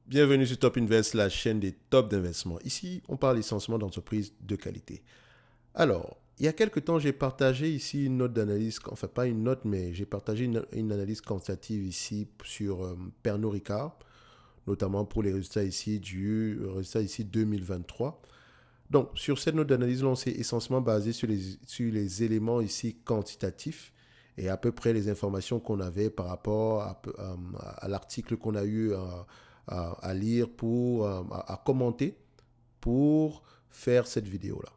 Bienvenue sur Top Invest, la chaîne des tops d'investissement. Ici, on parle essentiellement d'entreprises de qualité. Alors, il y a quelques temps, j'ai partagé ici une note d'analyse, enfin pas une note, mais j'ai partagé une analyse quantitative ici sur Pernod Ricard, notamment pour les résultats ici du résultat ici 2023. Donc, sur cette note d'analyse, on s'est essentiellement basé sur les éléments ici quantitatifs et à peu près les informations qu'on avait par rapport à l'article qu'on a eu à lire à commenter pour faire cette vidéo-là.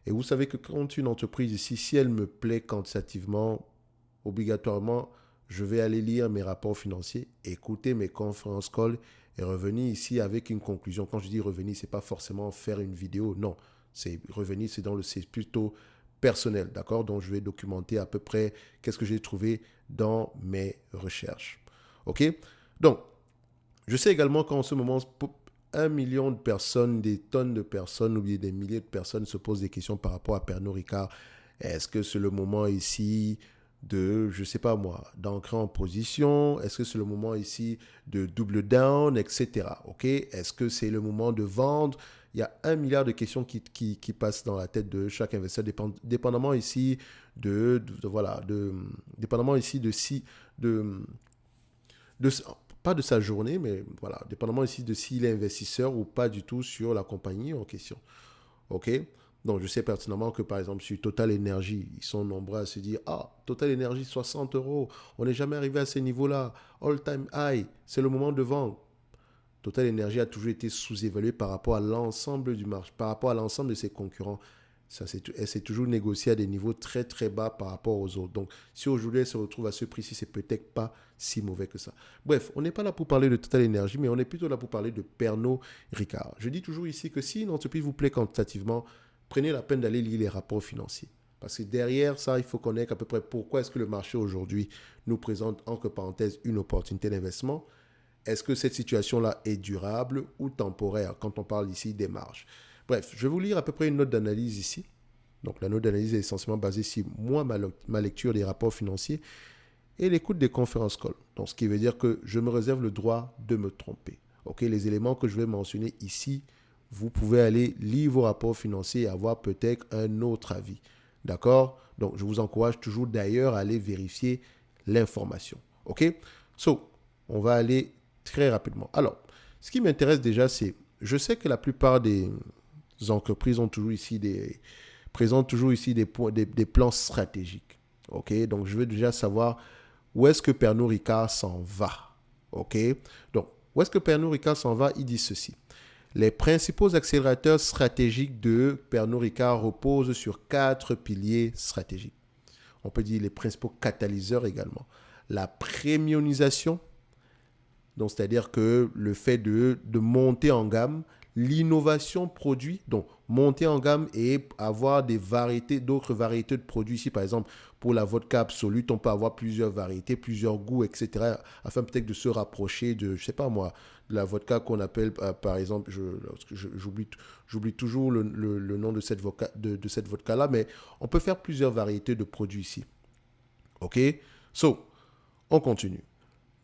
Et vous savez que quand une entreprise ici, si elle me plaît quantitativement, obligatoirement, je vais aller lire mes rapports financiers, écouter mes conférences calls et revenir ici avec une conclusion. Quand je dis revenir, ce n'est pas forcément faire une vidéo, non. C'est revenir, c'est plutôt personnel, d'accord? Donc, je vais documenter à peu près qu'est-ce que j'ai trouvé dans mes recherches. OK? Donc, je sais également qu'en ce moment, 1 million de personnes, des tonnes de personnes ou bien des milliers de personnes se posent des questions par rapport à Pernod Ricard. Est-ce que c'est le moment ici de, je ne sais pas moi, d'ancrer en position? Est-ce que c'est le moment ici de double down, etc. Ok? Est-ce que c'est le moment de vendre? Il y a 1 milliard de questions qui passent dans la tête de chaque investisseur, dépendamment ici voilà, dépendamment ici de, de, pas de sa journée, mais voilà, dépendamment ici de s'il est investisseur ou pas du tout sur la compagnie en question. OK? Donc, je sais pertinemment que, par exemple, sur Total Energy, ils sont nombreux à se dire, ah, Total Energy, 60 euros, on n'est jamais arrivé à ces niveaux-là, all-time high, c'est le moment de vendre. Total Energy a toujours été sous-évalué par rapport à l'ensemble du marché, par rapport à l'ensemble de ses concurrents. Elle s'est toujours négociée à des niveaux très très bas par rapport aux autres. Donc, si aujourd'hui elle se retrouve à ce prix-ci, c'est peut-être pas si mauvais que ça. Bref, on n'est pas là pour parler de Total Energy, mais on est plutôt là pour parler de Pernod Ricard. Je dis toujours ici que si une entreprise vous plaît quantitativement, prenez la peine d'aller lire les rapports financiers. Parce que derrière ça, il faut connaître à peu près pourquoi est-ce que le marché aujourd'hui nous présente, entre parenthèses, une opportunité d'investissement. Est-ce que cette situation-là est durable ou temporaire quand on parle ici des marges? Bref, je vais vous lire à peu près une note d'analyse ici. Donc la note d'analyse est essentiellement basée sur moi, ma lecture des rapports financiers et l'écoute des conférences calls. Donc ce qui veut dire que je me réserve le droit de me tromper. Ok, les éléments que je vais mentionner ici, vous pouvez aller lire vos rapports financiers et avoir peut-être un autre avis. D'accord? Donc je vous encourage toujours d'ailleurs à aller vérifier l'information. Ok? So, on va aller très rapidement. Alors, ce qui m'intéresse déjà, c'est, je sais que la plupart des entreprises ont toujours ici présentent toujours ici des plans stratégiques. Ok, donc je veux déjà savoir où est-ce que Pernod Ricard s'en va. Ok, donc où est-ce que Pernod Ricard s'en va? Il dit ceci. Les principaux accélérateurs stratégiques de Pernod Ricard reposent sur 4 piliers stratégiques. On peut dire les principaux catalyseurs également. La premiumisation, donc, c'est-à-dire que le fait de monter en gamme, l'innovation produit, donc monter en gamme et avoir d'autres variétés de produits. Ici, par exemple, pour la vodka absolue, on peut avoir plusieurs variétés, plusieurs goûts, etc. Afin peut-être de se rapprocher de, je sais pas moi, de la vodka qu'on appelle, par exemple, j'oublie toujours le nom de cette vodka-là, mais on peut faire plusieurs variétés de produits ici. OK? So, on continue.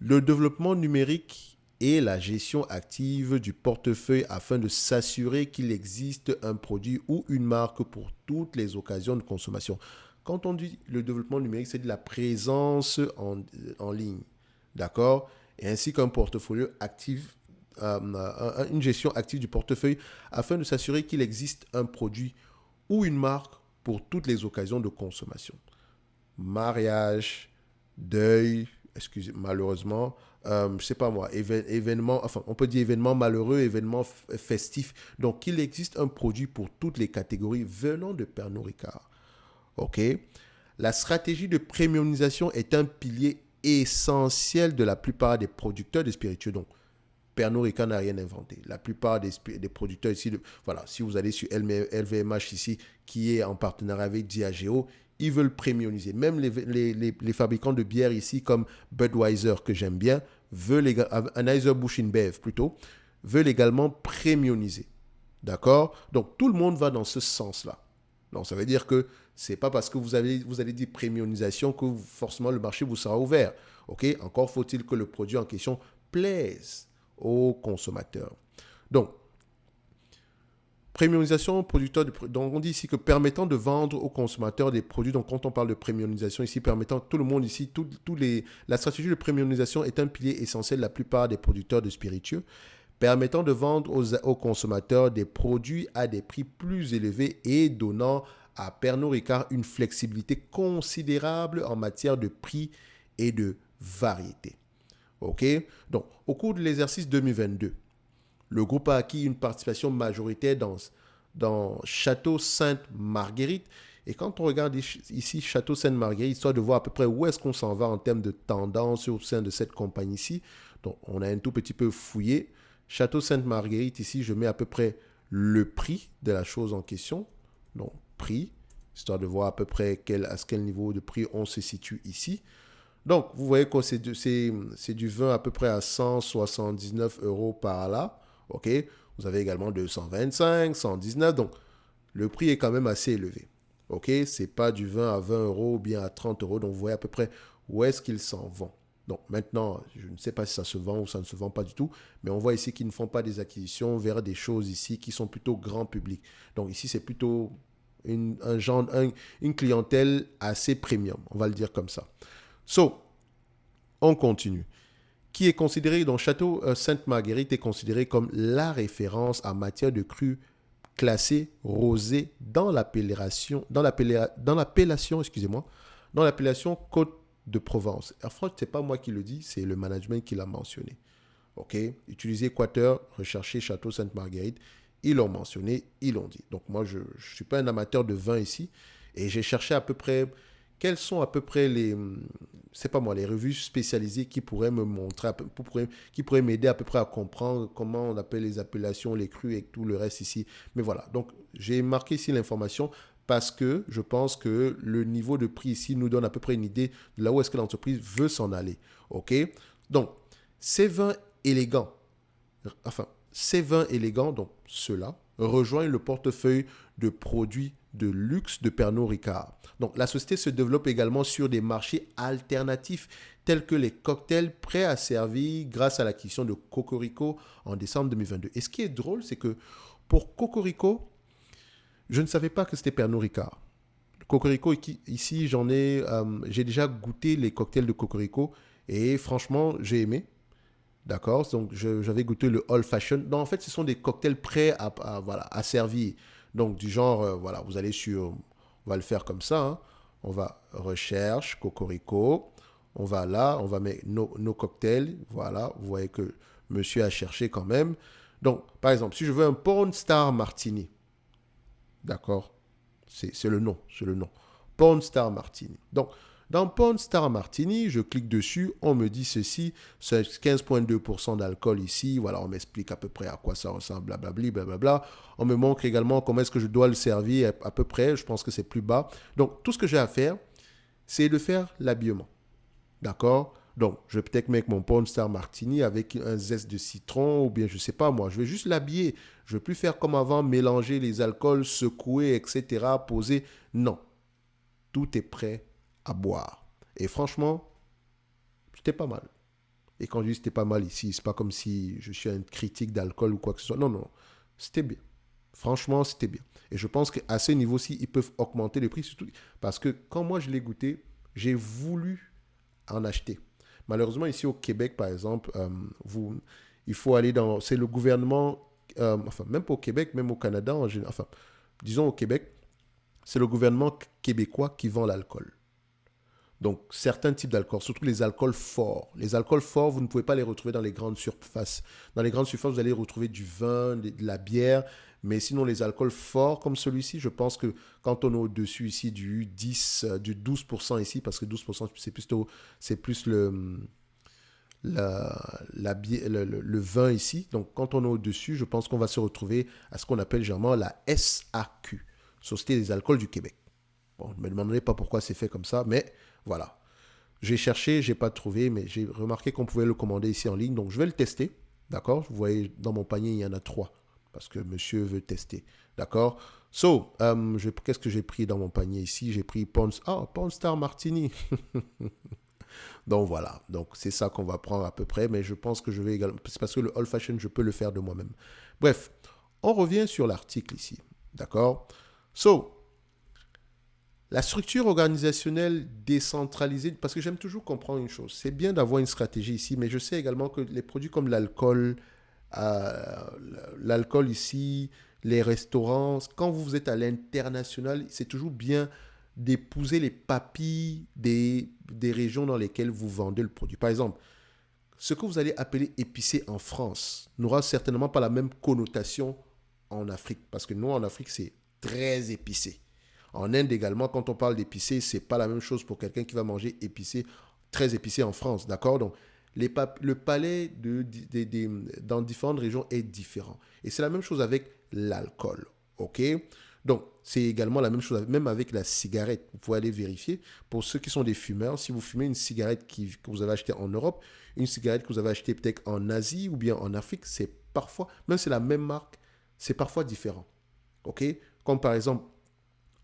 Le développement numérique et la gestion active du portefeuille afin de s'assurer qu'il existe un produit ou une marque pour toutes les occasions de consommation. Quand on dit le développement numérique, c'est de la présence en ligne, d'accord? Et ainsi qu'un portfolio actif, une gestion active du portefeuille afin de s'assurer qu'il existe un produit ou une marque pour toutes les occasions de consommation. Mariage, deuil, excusez malheureusement, je sais pas moi, événement, enfin on peut dire événement malheureux, événement festif. Donc il existe un produit pour toutes les catégories venant de Pernod Ricard. Ok. La stratégie de premiumisation est un pilier essentiel de la plupart des producteurs de spiritueux. Donc Pernod Ricard n'a rien inventé. La plupart des producteurs ici, voilà, si vous allez sur LVMH ici, qui est en partenariat avec Diageo, ils veulent premiumiser. Même les fabricants de bière ici, comme Budweiser, que j'aime bien, Anheuser-Busch InBev plutôt, veulent également premiumiser. D'accord? Donc, tout le monde va dans ce sens-là. Donc, ça veut dire que c'est pas parce que vous allez dire premiumisation que forcément le marché vous sera ouvert. OK? Encore faut-il que le produit en question plaise aux consommateurs. Donc, premiumisation, producteur de, donc on dit ici que permettant de vendre aux consommateurs des produits, donc quand on parle de premiumisation ici, permettant tout le monde ici, la stratégie de premiumisation est un pilier essentiel de la plupart des producteurs de spiritueux, permettant de vendre aux consommateurs des produits à des prix plus élevés et donnant à Pernod Ricard une flexibilité considérable en matière de prix et de variété. OK? Donc, au cours de l'exercice 2022, le groupe a acquis une participation majoritaire dans Château Sainte-Marguerite. Et quand on regarde ici Château Sainte-Marguerite, histoire de voir à peu près où est-ce qu'on s'en va en termes de tendance au sein de cette compagnie-ci, donc on a un tout petit peu fouillé. Château Sainte-Marguerite, ici, je mets à peu près le prix de la chose en question. Donc, prix, histoire de voir à peu près à quel niveau de prix on se situe ici. Donc, vous voyez que c'est du vin à peu près à 179 € par là. OK? Vous avez également 225, 119. Donc, le prix est quand même assez élevé. OK? Ce n'est pas du vin à 20 € ou bien à 30 €. Donc, vous voyez à peu près où est-ce qu'il s'en vend. Donc, maintenant, je ne sais pas si ça se vend ou ça ne se vend pas du tout. Mais on voit ici qu'ils ne font pas des acquisitions vers des choses ici qui sont plutôt grand public. Donc, ici, c'est plutôt une clientèle assez premium. On va le dire comme ça. So, on continue. Qui est considéré, donc Château Sainte-Marguerite est considéré comme la référence en matière de cru classé rosé dans l'appellation, excusez-moi, dans l'appellation Côte de Provence. En fait, ce n'est pas moi qui le dis, c'est le management qui l'a mentionné. OK? Utilisez Équateur, recherchez Château Sainte-Marguerite. Ils l'ont mentionné, ils l'ont dit. Donc moi, je ne suis pas un amateur de vin ici. Et j'ai cherché à peu près quelles sont à peu près les revues spécialisées qui pourraient me montrer, qui pourraient m'aider à peu près à comprendre comment on appelle les appellations, les crus et tout le reste ici. Mais voilà, donc j'ai marqué ici l'information parce que je pense que le niveau de prix ici nous donne à peu près une idée de là où est-ce que l'entreprise veut s'en aller. OK? Donc, ces vins élégants, donc ceux-là, rejoignent le portefeuille de produits de luxe de Pernod Ricard. Donc, la société se développe également sur des marchés alternatifs tels que les cocktails prêts à servir grâce à l'acquisition de Cocorico en décembre 2022. Et ce qui est drôle, c'est que pour Cocorico, je ne savais pas que c'était Pernod Ricard. Cocorico, ici, j'ai déjà goûté les cocktails de Cocorico et franchement, j'ai aimé. D'accord? Donc, j'avais goûté le Old Fashion. Donc, en fait, ce sont des cocktails prêts à servir. Donc, du genre, voilà, vous allez on va le faire comme ça. Hein. On va recherche, Cocorico. On va là, on va mettre nos cocktails. Voilà, vous voyez que monsieur a cherché quand même. Donc, par exemple, si je veux un Porn Star Martini, d'accord? C'est le nom, c'est le nom. Porn Star Martini. Donc, dans Porn Star Martini, je clique dessus, on me dit ceci, c'est 15,2% d'alcool ici, voilà, on m'explique à peu près à quoi ça ressemble, blablabli, blablabla. On me montre également comment est-ce que je dois le servir à peu près, je pense que c'est plus bas. Donc, tout ce que j'ai à faire, c'est de faire l'habillement. D'accord? Donc, je vais peut-être mettre mon Porn Star Martini avec un zeste de citron ou bien, je ne sais pas moi, je vais juste l'habiller. Je ne vais plus faire comme avant, mélanger les alcools, secouer, etc., poser. Non. Tout est prêt à boire. Et franchement, c'était pas mal. Et quand je dis c'était pas mal ici, c'est pas comme si je suis un critique d'alcool ou quoi que ce soit. Non, non. C'était bien. Franchement, c'était bien. Et je pense qu'à ce niveau-ci, ils peuvent augmenter le prix. Surtout parce que quand moi je l'ai goûté, j'ai voulu en acheter. Malheureusement, ici au Québec, par exemple, il faut aller dans... C'est le gouvernement, enfin, même pas au Québec, même au Canada, enfin, disons au Québec, c'est le gouvernement québécois qui vend l'alcool. Donc, certains types d'alcool, surtout les alcools forts. Les alcools forts, vous ne pouvez pas les retrouver dans les grandes surfaces. Dans les grandes surfaces, vous allez retrouver du vin, de la bière. Mais sinon, les alcools forts comme celui-ci, je pense que quand on est au-dessus ici du 12% ici, parce que 12%, c'est plus le vin ici. Donc, quand on est au-dessus, je pense qu'on va se retrouver à ce qu'on appelle généralement la SAQ, Société des alcools du Québec. Bon, ne me demandez pas pourquoi c'est fait comme ça, mais voilà. J'ai cherché, j'ai pas trouvé, mais j'ai remarqué qu'on pouvait le commander ici en ligne. Donc, je vais le tester. D'accord? Vous voyez, dans mon panier, il y en a 3. Parce que monsieur veut tester. D'accord? So, qu'est-ce que j'ai pris dans mon panier ici? J'ai pris Porn Star Martini. Donc voilà, donc c'est ça qu'on va prendre à peu près, mais je pense que je vais également, c'est parce que le old fashion, je peux le faire de moi-même. Bref, on revient sur l'article ici, d'accord? So, la structure organisationnelle décentralisée, parce que j'aime toujours comprendre une chose, c'est bien d'avoir une stratégie ici, mais je sais également que les produits comme l'alcool, euh, l'alcool ici, les restaurants, quand vous êtes à l'international, c'est toujours bien d'épouser les papilles des régions dans lesquelles vous vendez le produit. Par exemple, ce que vous allez appeler épicé en France n'aura certainement pas la même connotation en Afrique, parce que nous, en Afrique, c'est très épicé. En Inde également, quand on parle d'épicé, c'est pas la même chose pour quelqu'un qui va manger épicé, très épicé en France, d'accord? Donc, le palais dans différentes régions est différent. Et c'est la même chose avec l'alcool, ok? Donc, c'est également la même chose, même avec la cigarette. Vous pouvez aller vérifier. Pour ceux qui sont des fumeurs, si vous fumez une cigarette que vous avez achetée en Europe, une cigarette que vous avez achetée peut-être en Asie ou bien en Afrique, c'est parfois, même si c'est la même marque, c'est parfois différent. Ok? Comme par exemple,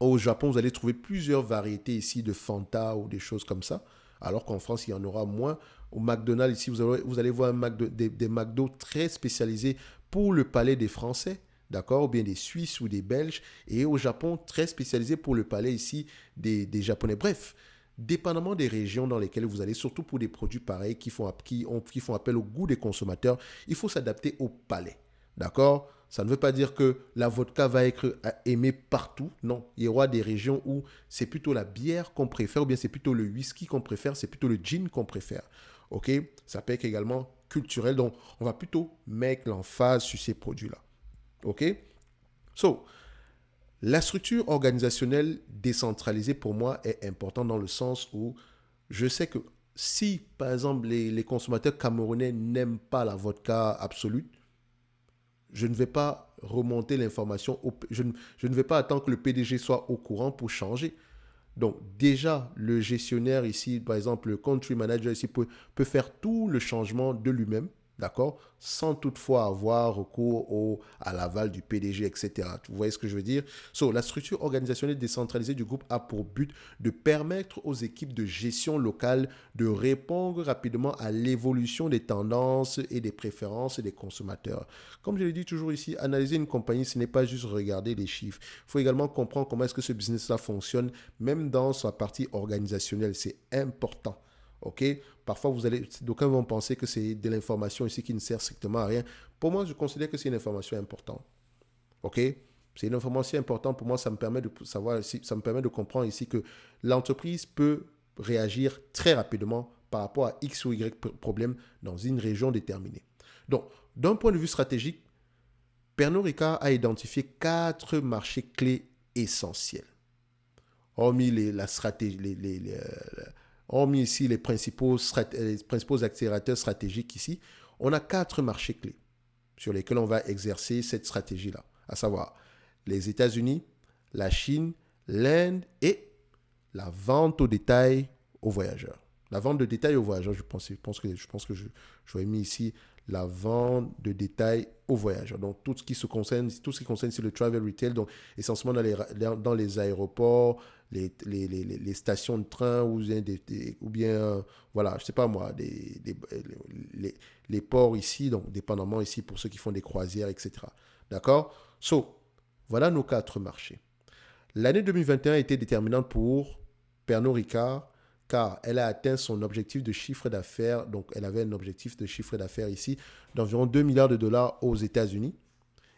au Japon, vous allez trouver plusieurs variétés ici de Fanta ou des choses comme ça, alors qu'en France, il y en aura moins. Au McDonald's, ici, vous allez voir des McDo très spécialisés pour le palais des Français, d'accord, ou bien des Suisses ou des Belges, et au Japon, très spécialisés pour le palais ici des Japonais. Bref, dépendamment des régions dans lesquelles vous allez, surtout pour des produits pareils qui font appel au goût des consommateurs, il faut s'adapter au palais. D'accord? Ça ne veut pas dire que la vodka va être aimée partout. Non, il y aura des régions où c'est plutôt la bière qu'on préfère, ou bien c'est plutôt le whisky qu'on préfère, c'est plutôt le gin qu'on préfère. Ok? Ça peut être également culturel, donc on va plutôt mettre l'emphase sur ces produits-là. Ok? So, la structure organisationnelle décentralisée pour moi est importante dans le sens où je sais que si, par exemple, les consommateurs camerounais n'aiment pas la vodka absolue, je ne vais pas remonter l'information, je ne vais pas attendre que le PDG soit au courant pour changer. Donc déjà, le gestionnaire ici, par exemple, le country manager ici peut faire tout le changement de lui-même, d'accord, sans toutefois avoir recours à l'aval du PDG, etc. Vous voyez ce que je veux dire? So, la structure organisationnelle décentralisée du groupe a pour but de permettre aux équipes de gestion locale de répondre rapidement à l'évolution des tendances et des préférences des consommateurs. Comme je l'ai dit toujours ici, analyser une compagnie, ce n'est pas juste regarder les chiffres. Il faut également comprendre comment est-ce que ce business-là fonctionne, même dans sa partie organisationnelle. C'est important. OK? Parfois, d'aucuns vont penser que c'est de l'information ici qui ne sert strictement à rien. Pour moi, je considère que c'est une information importante. OK? C'est une information importante pour moi. Ça me permet de savoir, ça me permet de comprendre ici que l'entreprise peut réagir très rapidement par rapport à X ou Y problème dans une région déterminée. Donc, d'un point de vue stratégique, Pernod Ricard a identifié 4 marchés clés essentiels. Hormis la stratégie, hormis ici les principaux accélérateurs stratégiques ici, on a 4 marchés clés sur lesquels on va exercer cette stratégie-là, à savoir les États-Unis, la Chine, l'Inde et la vente au détail aux voyageurs. La vente de détail aux voyageurs, je pense que je vais mis ici la vente de détail aux voyageurs. Donc, tout ce qui concerne c'est le travel retail, donc essentiellement dans les aéroports, les stations de train ou bien voilà, je sais pas moi, les ports ici, donc dépendamment ici pour ceux qui font des croisières, etc. D'accord? So, voilà nos 4 marchés. L'année 2021 a été déterminante pour Pernod Ricard car elle a atteint son objectif de chiffre d'affaires. Donc, elle avait un objectif de chiffre d'affaires ici d'environ 2 milliards de dollars aux États-Unis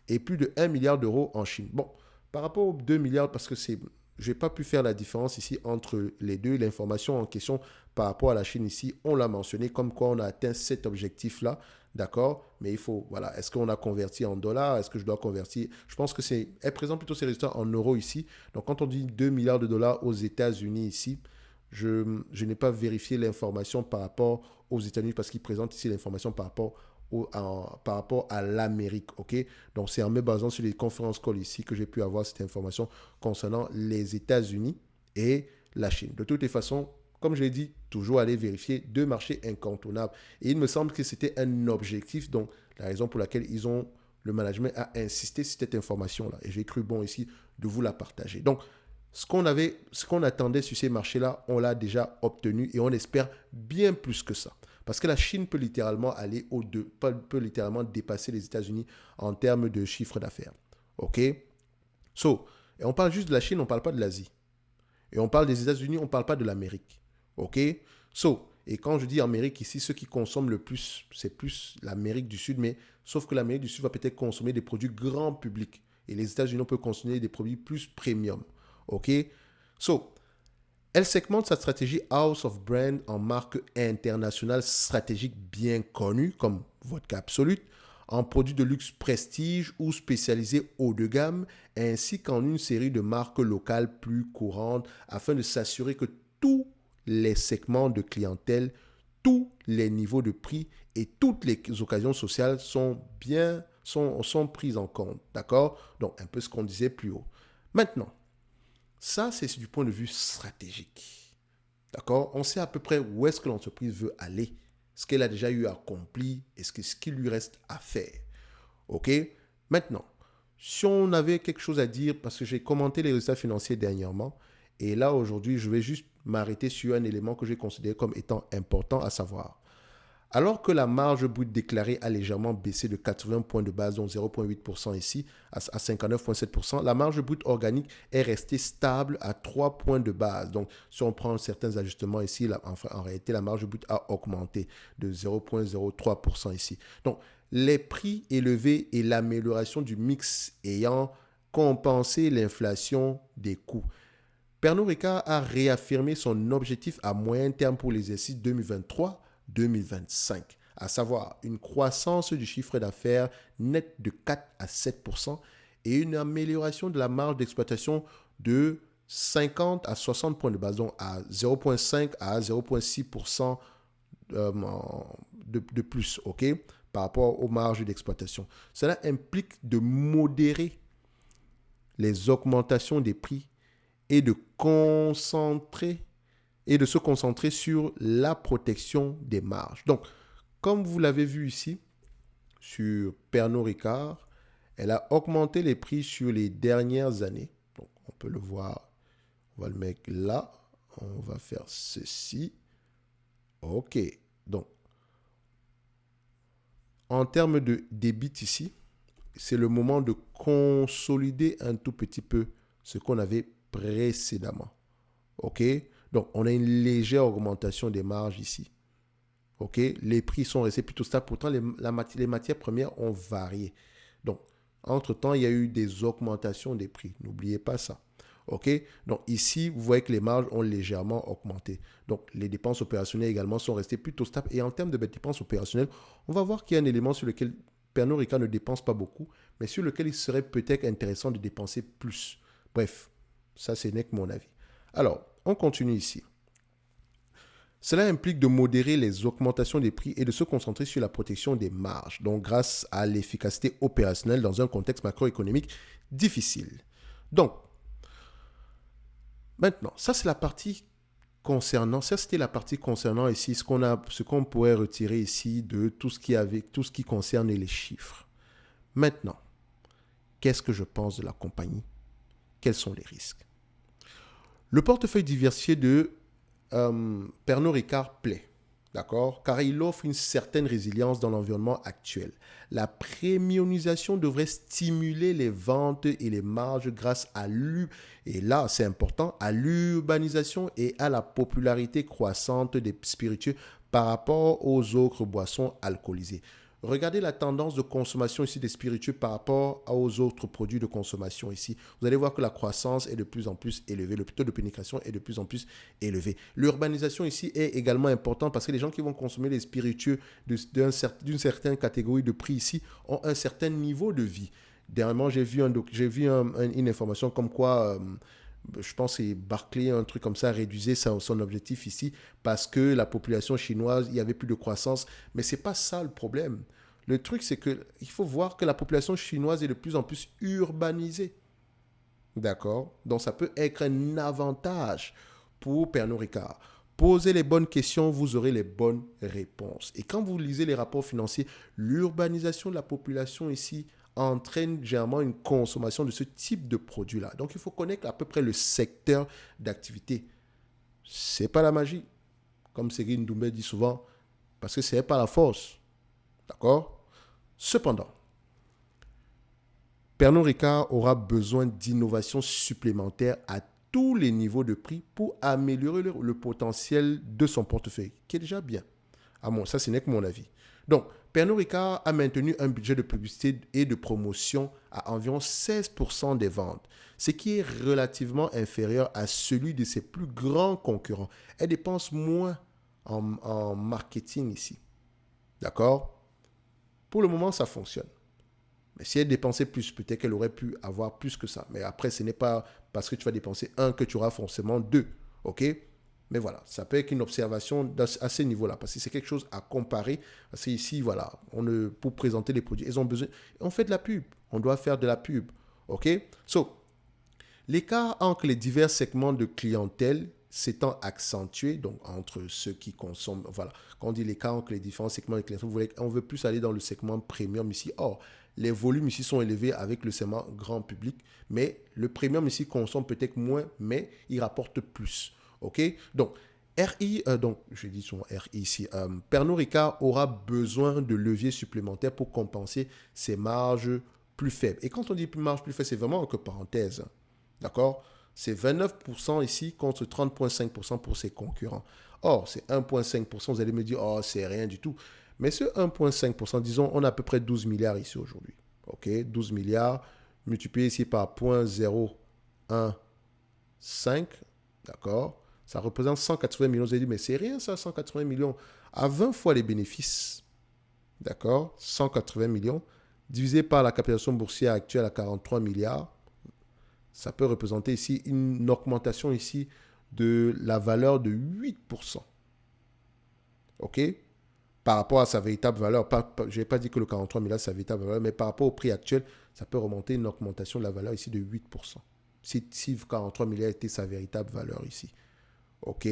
et plus de 1 milliard d'euros en Chine. Bon, par rapport aux 2 milliards, parce que je n'ai pas pu faire la différence ici entre les deux. L'information en question par rapport à la Chine ici, on l'a mentionné comme quoi on a atteint cet objectif-là. D'accord? Mais il faut, voilà, est-ce qu'on a converti en dollars? Est-ce que je dois convertir? Je pense que elle présente plutôt ses résultats en euros ici. Donc, quand on dit 2 milliards de dollars aux États-Unis ici, je n'ai pas vérifié l'information par rapport aux États-Unis parce qu'ils présentent ici l'information par rapport à l'Amérique. Ok? Donc, c'est en me basant sur les conférences call ici que j'ai pu avoir cette information concernant les États-Unis et la Chine. De toutes les façons, comme je l'ai dit, toujours aller vérifier 2 marchés incontournables. Et il me semble que c'était un objectif, donc la raison pour laquelle le management a insisté sur cette information-là. Et j'ai cru bon ici de vous la partager. Donc, Ce qu'on attendait sur ces marchés-là, on l'a déjà obtenu et on espère bien plus que ça. Parce que la Chine peut littéralement aller peut littéralement dépasser les États-Unis en termes de chiffre d'affaires. OK? So, et on parle juste de la Chine, on ne parle pas de l'Asie. Et on parle des États-Unis, on ne parle pas de l'Amérique. OK? So, et quand je dis Amérique ici, ceux qui consomment le plus, c'est plus l'Amérique du Sud, mais sauf que l'Amérique du Sud va peut-être consommer des produits grand public. Et les États-Unis, on peut consommer des produits plus premium. OK? So, elle segmente sa stratégie House of Brand en marque internationale stratégique bien connue, comme Vodka Absolute, en produits de luxe prestige ou spécialisés haut de gamme, ainsi qu'en une série de marques locales plus courantes, afin de s'assurer que tous les segments de clientèle, tous les niveaux de prix et toutes les occasions sociales sont prises en compte. D'accord? Donc, un peu ce qu'on disait plus haut. Maintenant, ça, c'est du point de vue stratégique. D'accord? On sait à peu près où est-ce que l'entreprise veut aller, ce qu'elle a déjà eu accompli et ce qu'il lui reste à faire. OK? Maintenant, si on avait quelque chose à dire, parce que j'ai commenté les résultats financiers dernièrement, et là, aujourd'hui, je vais juste m'arrêter sur un élément que j'ai considéré comme étant important à savoir. Alors que la marge brute déclarée a légèrement baissé de 80 points de base, donc 0,8% ici, à 59,7%, la marge brute organique est restée stable à 3 points de base. Donc, si on prend certains ajustements ici, en réalité, la marge brute a augmenté de 0,03% ici. Donc, les prix élevés et l'amélioration du mix ayant compensé l'inflation des coûts. Pernod Ricard a réaffirmé son objectif à moyen terme pour l'exercice 2023-2025, à savoir une croissance du chiffre d'affaires net de 4 à 7% et une amélioration de la marge d'exploitation de 50 à 60 points de base, donc à 0,5 à 0,6% de plus, OK, par rapport aux marges d'exploitation. Cela implique de modérer les augmentations des prix et de se concentrer sur la protection des marges. Donc, comme vous l'avez vu ici, sur Pernod Ricard, elle a augmenté les prix sur les dernières années. Donc, on peut le voir. On va le mettre là. On va faire ceci. OK. Donc, en termes de débit ici, c'est le moment de consolider un tout petit peu ce qu'on avait précédemment. OK? Donc, on a une légère augmentation des marges ici. OK? Les prix sont restés plutôt stables. Pourtant, les matières premières ont varié. Donc, entre-temps, il y a eu des augmentations des prix. N'oubliez pas ça. OK? Donc, ici, vous voyez que les marges ont légèrement augmenté. Donc, les dépenses opérationnelles également sont restées plutôt stables. Et en termes de dépenses opérationnelles, on va voir qu'il y a un élément sur lequel Pernod Ricard ne dépense pas beaucoup, mais sur lequel il serait peut-être intéressant de dépenser plus. Bref, ça, ce n'est que mon avis. Alors, on continue ici. Cela implique de modérer les augmentations des prix et de se concentrer sur la protection des marges, donc grâce à l'efficacité opérationnelle dans un contexte macroéconomique difficile. Donc, maintenant, ça c'était la partie concernant ici ce qu'on pourrait retirer ici de tout ce qui concerne les chiffres. Maintenant, qu'est-ce que je pense de la compagnie? Quels sont les risques? Le portefeuille diversifié de Pernod Ricard plaît, d'accord, car il offre une certaine résilience dans l'environnement actuel. La premiumisation devrait stimuler les ventes et les marges grâce à à l'urbanisation et à la popularité croissante des spiritueux par rapport aux autres boissons alcoolisées. Regardez la tendance de consommation ici des spiritueux par rapport aux autres produits de consommation ici. Vous allez voir que la croissance est de plus en plus élevée, le taux de pénétration est de plus en plus élevé. L'urbanisation ici est également importante parce que les gens qui vont consommer les spiritueux d'une certaine catégorie de prix ici ont un certain niveau de vie. Dernièrement, j'ai vu une information comme quoi je pense que c'est Barclay, un truc comme ça, réduisait son objectif ici parce que la population chinoise, il n'y avait plus de croissance. Mais ce n'est pas ça le problème. Le truc, c'est qu'il faut voir que la population chinoise est de plus en plus urbanisée. D'accord? Donc, ça peut être un avantage pour Pernod Ricard. Posez les bonnes questions, vous aurez les bonnes réponses. Et quand vous lisez les rapports financiers, l'urbanisation de la population ici entraîne généralement une consommation de ce type de produit-là. Donc, il faut connaître à peu près le secteur d'activité. Ce n'est pas la magie, comme Cyril Ndoumbe dit souvent, parce que ce n'est pas la force. D'accord? Cependant, Pernod Ricard aura besoin d'innovations supplémentaires à tous les niveaux de prix pour améliorer le potentiel de son portefeuille, qui est déjà bien. Ça, ce n'est que mon avis. Donc, Pernod Ricard a maintenu un budget de publicité et de promotion à environ 16% des ventes, ce qui est relativement inférieur à celui de ses plus grands concurrents. Elle dépense moins en marketing ici. D'accord? Pour le moment, ça fonctionne. Mais si elle dépensait plus, peut-être qu'elle aurait pu avoir plus que ça. Mais après, ce n'est pas parce que tu vas dépenser un que tu auras forcément deux. OK? Mais voilà, ça peut être une observation à ce niveau-là, parce que c'est quelque chose à comparer. Parce qu'ici, voilà, pour présenter les produits, ils ont besoin. On fait de la pub. On doit faire de la pub. OK? So, l'écart entre les divers segments de clientèle s'étant accentué, donc entre ceux qui consomment, voilà, quand on dit l'écart entre les différents segments de clientèle, on veut plus aller dans le segment premium ici. Or, les volumes ici sont élevés avec le segment grand public, mais le premium ici consomme peut-être moins, mais il rapporte plus. OK? Donc, je dis souvent RI ici, Pernod Ricard aura besoin de leviers supplémentaires pour compenser ses marges plus faibles. Et quand on dit marge plus faible, c'est vraiment entre parenthèses. D'accord? C'est 29% ici contre 30,5% pour ses concurrents. Or, c'est 1,5%. Vous allez me dire, oh, c'est rien du tout. Mais ce 1,5%, disons, on a à peu près 12 milliards ici aujourd'hui. OK? 12 milliards multiplié ici par 0,015. D'accord? Ça représente 180 millions. Vous allez dire, mais c'est rien ça, 180 millions. À 20 fois les bénéfices. D'accord? 180 millions. Divisé par la capitalisation boursière actuelle à 43 milliards. Ça peut représenter ici une augmentation ici de la valeur de 8%. OK? Par rapport à sa véritable valeur. Je n'ai pas dit que le 43 milliards, c'est sa véritable valeur, mais par rapport au prix actuel, ça peut remonter une augmentation de la valeur ici de 8%. Si 43 milliards était sa véritable valeur ici. OK?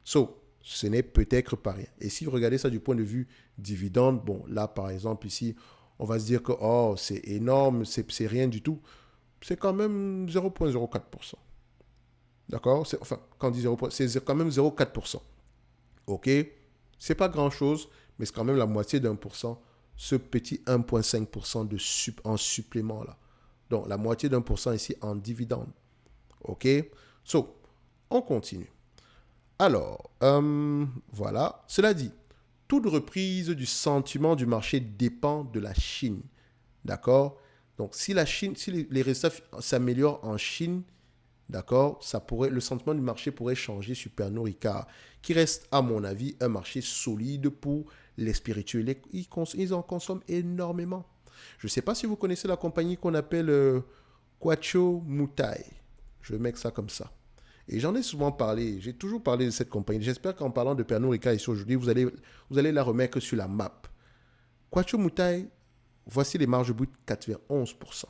So, ce n'est peut-être pas rien. Et si vous regardez ça du point de vue dividende, bon, là, par exemple, ici, on va se dire que, oh, c'est énorme, c'est rien du tout. C'est quand même 0,04%. D'accord? Enfin, quand on dit 0, c'est quand même 0,4%. OK? C'est pas grand-chose, mais c'est quand même la moitié d'1%, ce petit 1,5% en supplément là. Donc, la moitié d'1% ici en dividende. OK? So, on continue. Alors, voilà. Cela dit, toute reprise du sentiment du marché dépend de la Chine. D'accord? Donc, si les résultats s'améliorent en Chine, d'accord, le sentiment du marché pourrait changer sur Pernod Ricard, qui reste, à mon avis, un marché solide pour les spiritueux. Ils en consomment énormément. Je ne sais pas si vous connaissez la compagnie qu'on appelle Quacho Mutai. Je vais mettre ça comme ça. Et j'en ai souvent parlé, j'ai toujours parlé de cette compagnie. J'espère qu'en parlant de Pernod Ricard ici aujourd'hui, vous allez la remettre sur la map. Quacho Mutai, voici les marges brutes, 91%.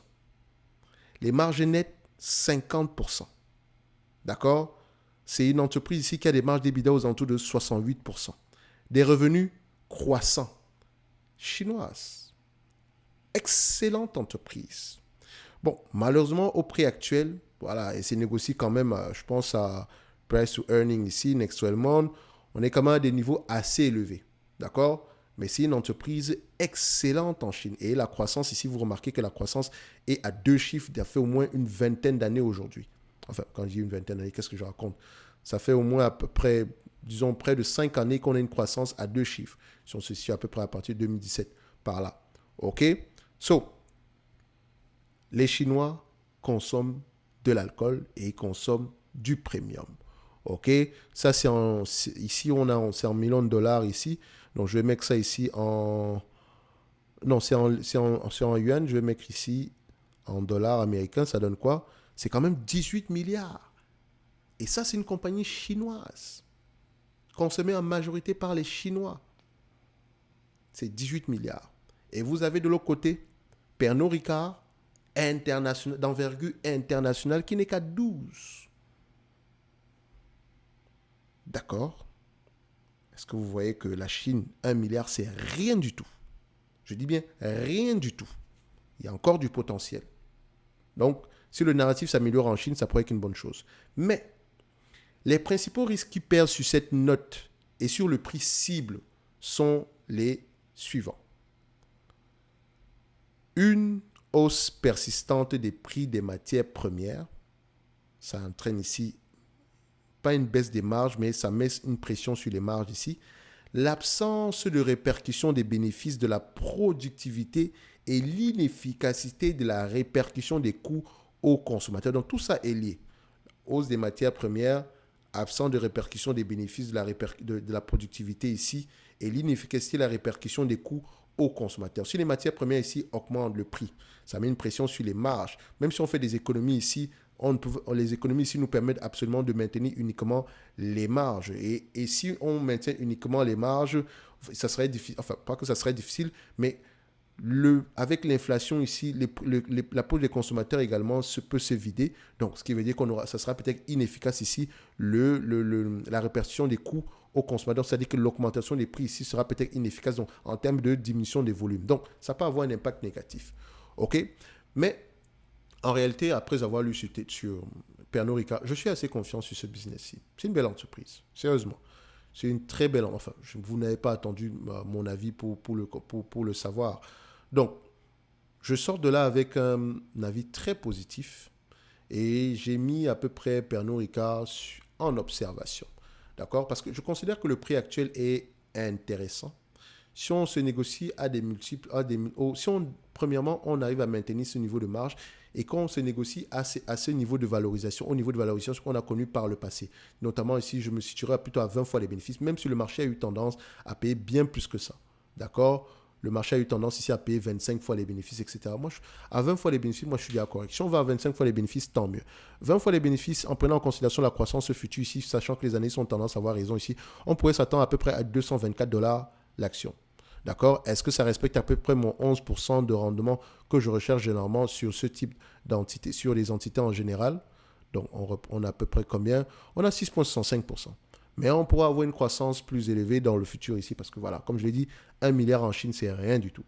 Les marges nettes, 50%. D'accord? C'est une entreprise ici qui a des marges d'EBITDA aux alentours de 68%. Des revenus croissants. Chinoise. Excellente entreprise. Bon, malheureusement, au prix actuel, voilà, et c'est négocié quand même, je pense à price to earning ici, Next 12 Months, on est quand même à des niveaux assez élevés. D'accord? Mais c'est une entreprise excellente en Chine. Et la croissance, ici, vous remarquez que la croissance est à 2 chiffres, ça fait au moins une vingtaine d'années aujourd'hui. Enfin, quand je dis une vingtaine d'années, qu'est-ce que je raconte? Ça fait au moins à peu près, disons, près de 5 années qu'on a une croissance à 2 chiffres. Si on se situe à peu près à partir de 2017, par là. OK? So, les Chinois consomment de l'alcool et ils consomment du premium. OK? Ça, ici, c'est en millions de dollars ici. Donc, je vais mettre ça ici en... Non, c'est en yuan. Je vais mettre ici en dollars américains. Ça donne quoi? C'est quand même 18 milliards. Et ça, c'est une compagnie chinoise. Consommée en majorité par les Chinois. C'est 18 milliards. Et vous avez de l'autre côté Pernod Ricard, d'envergure internationale, qui n'est qu'à 12. D'accord? Est-ce que vous voyez que la Chine, 1 milliard, c'est rien du tout? Je dis bien rien du tout. Il y a encore du potentiel. Donc, si le narratif s'améliore en Chine, ça pourrait être une bonne chose. Mais les principaux risques qui pèsent sur cette note et sur le prix cible sont les suivants. Une hausse persistante des prix des matières premières. Ça entraîne ici, pas une baisse des marges, mais ça met une pression sur les marges ici. L'absence de répercussion des bénéfices de la productivité et l'inefficacité de la répercussion des coûts aux consommateurs. Donc tout ça est lié. Hausse des matières premières, absence de répercussion des bénéfices de la productivité ici et l'inefficacité de la répercussion des coûts aux consommateurs. Si les matières premières ici augmentent le prix, ça met une pression sur les marges. Même si on fait des économies ici, les économies ici nous permettent absolument de maintenir uniquement les marges. Et si on maintient uniquement les marges, ça serait difficile, enfin pas que ça serait difficile, mais avec l'inflation ici, la poche des consommateurs également peut se vider. Donc, ce qui veut dire ça sera peut-être inefficace ici, la répercussion des coûts aux consommateurs. C'est-à-dire que l'augmentation des prix ici sera peut-être inefficace donc, en termes de diminution des volumes. Donc, ça peut avoir un impact négatif. OK? Mais, en réalité, après avoir lu sur Pernod Ricard, je suis assez confiant sur ce business-ci. C'est une belle entreprise. Sérieusement. C'est une très belle... Enfin, vous n'avez pas attendu mon avis pour le savoir. Donc, je sors de là avec un avis très positif et j'ai mis à peu près Pernod Ricard en observation. D'accord? Parce que je considère que le prix actuel est intéressant. Si on se négocie à des multiples, premièrement, on arrive à maintenir ce niveau de marge et qu'on se négocie à ce niveau de valorisation, au niveau de valorisation qu'on a connu par le passé. Notamment ici, je me situerai plutôt à 20 fois les bénéfices, même si le marché a eu tendance à payer bien plus que ça. D'accord? Le marché a eu tendance ici à payer 25 fois les bénéfices, etc. Moi, à 20 fois les bénéfices, moi, je suis d'accord. Si on va à 25 fois les bénéfices, tant mieux. 20 fois les bénéfices, en prenant en considération la croissance future ici, sachant que les années sont tendance à avoir raison ici, on pourrait s'attendre à peu près à 224 $ l'action. D'accord? Est-ce que ça respecte à peu près mon 11% de rendement que je recherche généralement sur ce type d'entité, sur les entités en général? Donc, on a à peu près combien? On a 6,65%. Mais on pourra avoir une croissance plus élevée dans le futur ici parce que voilà, comme je l'ai dit, 1 milliard en Chine, c'est rien du tout.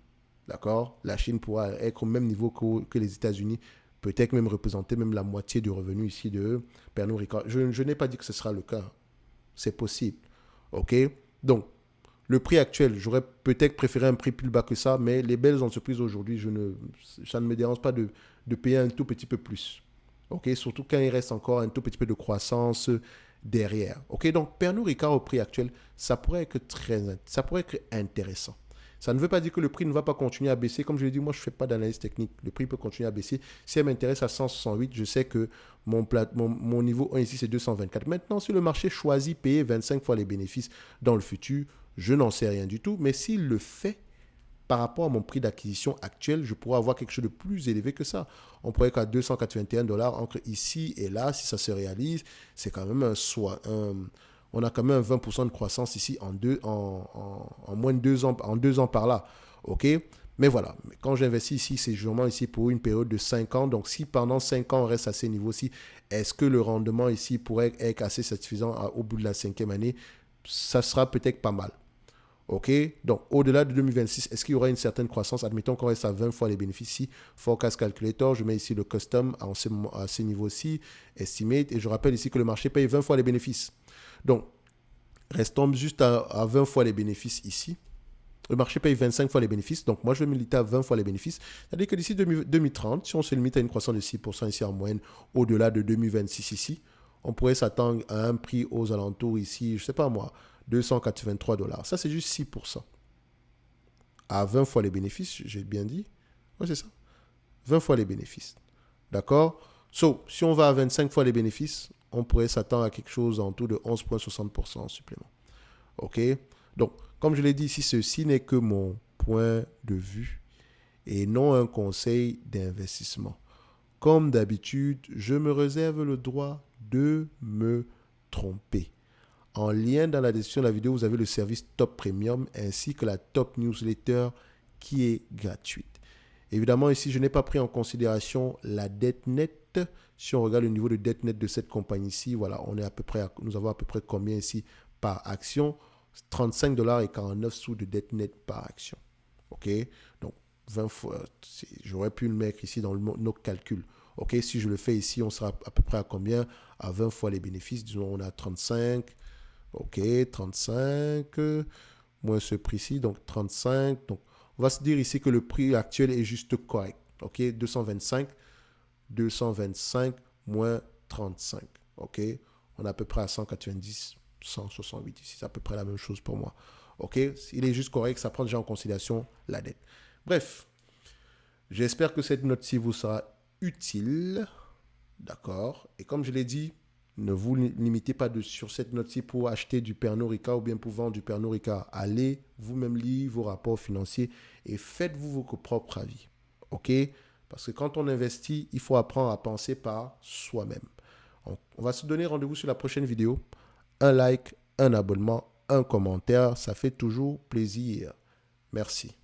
D'accord? La Chine pourra être au même niveau que les États-Unis, peut-être même représenter même la moitié du revenu ici de Pernod Ricard. Je n'ai pas dit que ce sera le cas. C'est possible. OK? Donc, le prix actuel, j'aurais peut-être préféré un prix plus bas que ça, mais les belles entreprises aujourd'hui, ça ne me dérange pas de payer un tout petit peu plus. OK? Surtout quand il reste encore un tout petit peu de croissance derrière. OK? Donc, Pernod Ricard au prix actuel, ça pourrait être intéressant. Ça ne veut pas dire que le prix ne va pas continuer à baisser. Comme je l'ai dit, moi, je ne fais pas d'analyse technique. Le prix peut continuer à baisser. Si elle m'intéresse à 168, je sais que mon niveau 1 ici, c'est 224. Maintenant, si le marché choisit payer 25 fois les bénéfices dans le futur, je n'en sais rien du tout. Mais s'il le fait, par rapport à mon prix d'acquisition actuel, je pourrais avoir quelque chose de plus élevé que ça. On pourrait être à 281 $ entre ici et là, si ça se réalise. C'est quand même on a quand même un 20% de croissance ici en moins de 2 ans, en 2 ans par là. OK? Mais voilà, quand j'investis ici, c'est généralement ici pour une période de 5 ans. Donc, si pendant 5 ans, on reste à ces niveaux-ci, est-ce que le rendement ici pourrait être assez satisfaisant au bout de la 5e année? Ça sera peut-être pas mal. OK? Donc, au-delà de 2026, est-ce qu'il y aura une certaine croissance? Admettons qu'on reste à 20 fois les bénéfices ici. Forecast Calculator, je mets ici le custom à ce niveau-ci, estimate, et je rappelle ici que le marché paye 20 fois les bénéfices. Donc, restons juste à 20 fois les bénéfices ici. Le marché paye 25 fois les bénéfices. Donc, moi, je vais me limiter à 20 fois les bénéfices. C'est-à-dire que d'ici 2030, si on se limite à une croissance de 6% ici en moyenne, au-delà de 2026 ici, on pourrait s'attendre à un prix aux alentours ici, je ne sais pas moi, 283 $. Ça, c'est juste 6%. À 20 fois les bénéfices, j'ai bien dit. Oui, c'est ça. 20 fois les bénéfices. D'accord? Si on va à 25 fois les bénéfices, on pourrait s'attendre à quelque chose en tout de 11,60% en supplément. OK? Donc, comme je l'ai dit ici, ceci n'est que mon point de vue et non un conseil d'investissement. Comme d'habitude, je me réserve le droit de me tromper. En lien dans la description de la vidéo, vous avez le service Top Premium ainsi que la Top Newsletter qui est gratuite. Évidemment, ici, je n'ai pas pris en considération la dette nette. Si on regarde le niveau de dette nette de cette compagnie-ci, voilà, nous avons à peu près combien ici par action? 35 $ et 49 sous de dette nette par action. OK? Donc, 20 fois. J'aurais pu le mettre ici dans nos calculs. OK, si je le fais ici, on sera à peu près à combien? À 20 fois les bénéfices. Disons, on a 35. OK, 35 moins ce prix-ci, donc 35. Donc, on va se dire ici que le prix actuel est juste correct. OK, 225 moins 35. OK, on est à peu près à 190, 168 ici. C'est à peu près la même chose pour moi. OK, il est juste correct. Ça prend déjà en considération la dette. Bref, j'espère que cette note-ci vous sera utile. D'accord. Et comme je l'ai dit, ne vous limitez pas sur cette note-ci pour acheter du Pernod Ricard ou bien pour vendre du Pernod Ricard. Allez vous-même lire vos rapports financiers et faites-vous vos propres avis. OK? Parce que quand on investit, il faut apprendre à penser par soi-même. On va se donner rendez-vous sur la prochaine vidéo. Un like, un abonnement, un commentaire, ça fait toujours plaisir. Merci.